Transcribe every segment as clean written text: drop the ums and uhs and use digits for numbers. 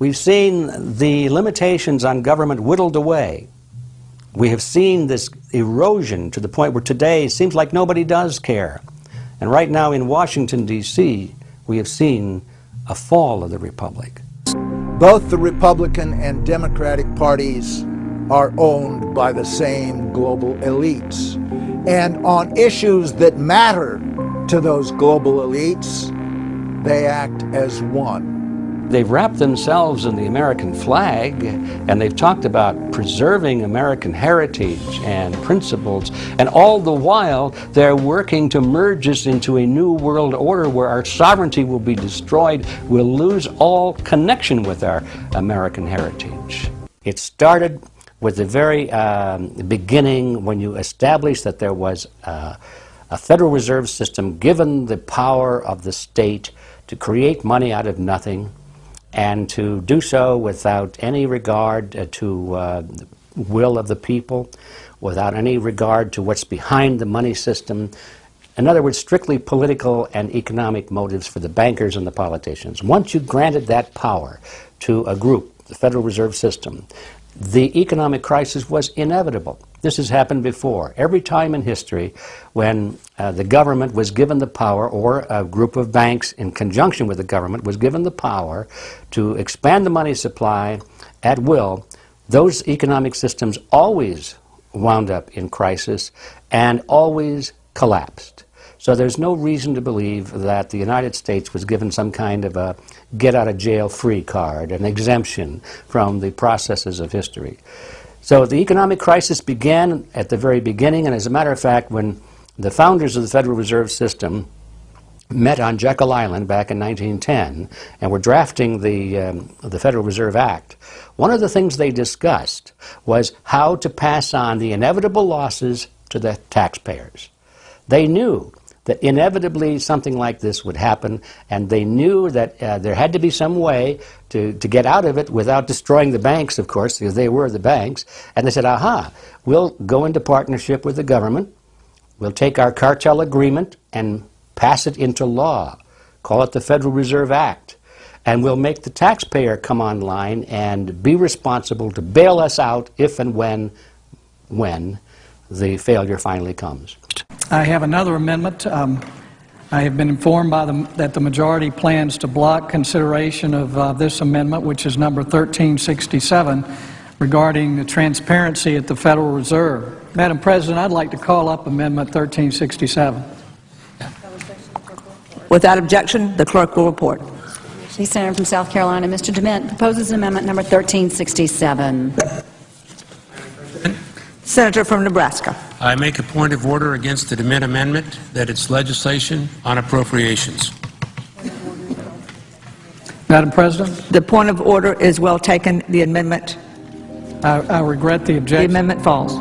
We've seen the limitations on government whittled away. We have seen this erosion to the point where today it seems like nobody does care. And right now in Washington, D.C., we have seen a fall of the Republic. Both the Republican and Democratic parties are owned by the same global elites. And on issues that matter to those global elites, they act as one. They've wrapped themselves in the American flag, and they've talked about preserving American heritage and principles, and all the while they're working to merge us into a new world order where our sovereignty will be destroyed. We'll lose all connection with our American heritage. It started with the very beginning when you established that there was a Federal Reserve System given the power of the state to create money out of nothing, and to do so without any regard to the will of the people, without any regard to what's behind the money system. In other words, strictly political and economic motives for the bankers and the politicians. Once you granted that power to a group, the Federal Reserve System, the economic crisis was inevitable. This has happened before. Every time in history when the government was given the power, or a group of banks in conjunction with the government was given the power to expand the money supply at will, those economic systems always wound up in crisis and always collapsed. So there's no reason to believe that the United States was given some kind of a get-out-of-jail-free card, an exemption from the processes of history. So the economic crisis began at the very beginning, and as a matter of fact, when the founders of the Federal Reserve System met on Jekyll Island back in 1910 and were drafting the Federal Reserve Act, one of the things they discussed was how to pass on the inevitable losses to the taxpayers. They knew that inevitably something like this would happen, and they knew that there had to be some way to get out of it without destroying the banks, of course, because they were the banks. And they said, aha, we'll go into partnership with the government, we'll take our cartel agreement and pass it into law, call it the Federal Reserve Act, and we'll make the taxpayer come online and be responsible to bail us out if and when the failure finally comes. I have another amendment. I have been informed that the majority plans to block consideration of this amendment, which is number 1367, regarding the transparency at the Federal Reserve. Madam President, I'd like to call up Amendment 1367. Without objection, the clerk will report. The Senator from South Carolina, Mr. DeMint, proposes amendment number 1367. Senator from Nebraska. I make a point of order against the DeMint amendment that it's legislation on appropriations. Madam President? The point of order is well taken. The amendment. I regret the objection. The amendment falls.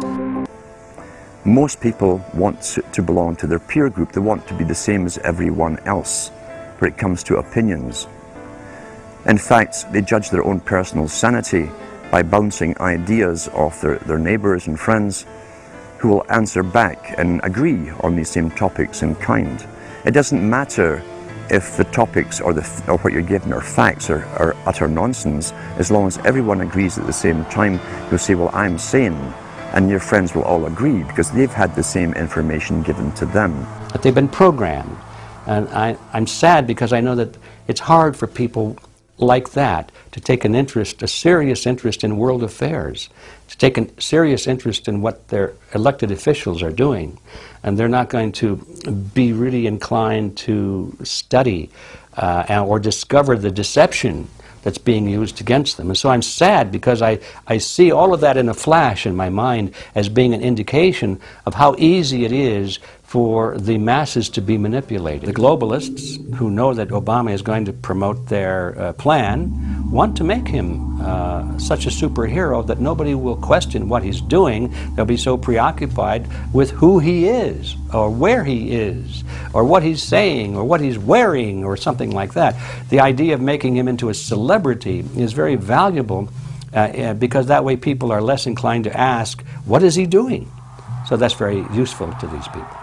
Most people want to belong to their peer group. They want to be the same as everyone else when it comes to opinions. In fact, they judge their own personal sanity by bouncing ideas off their neighbors and friends who will answer back and agree on these same topics in kind. It doesn't matter if the topics or what you're given are facts or utter nonsense, as long as everyone agrees at the same time. You'll say, well, I'm sane, and your friends will all agree because they've had the same information given to them. But they've been programmed, and I'm sad because I know that it's hard for people like that to take an interest, a serious interest in world affairs, to take a serious interest in what their elected officials are doing. And they're not going to be really inclined to study or discover the deception that's being used against them. And so I'm sad because I see all of that in a flash in my mind as being an indication of how easy it is for the masses to be manipulated. The globalists, who know that Obama is going to promote their plan, want to make him such a superhero that nobody will question what he's doing. They'll be so preoccupied with who he is, or where he is, or what he's saying, or what he's wearing, or something like that. The idea of making him into a celebrity is very valuable because that way people are less inclined to ask, what is he doing? So that's very useful to these people.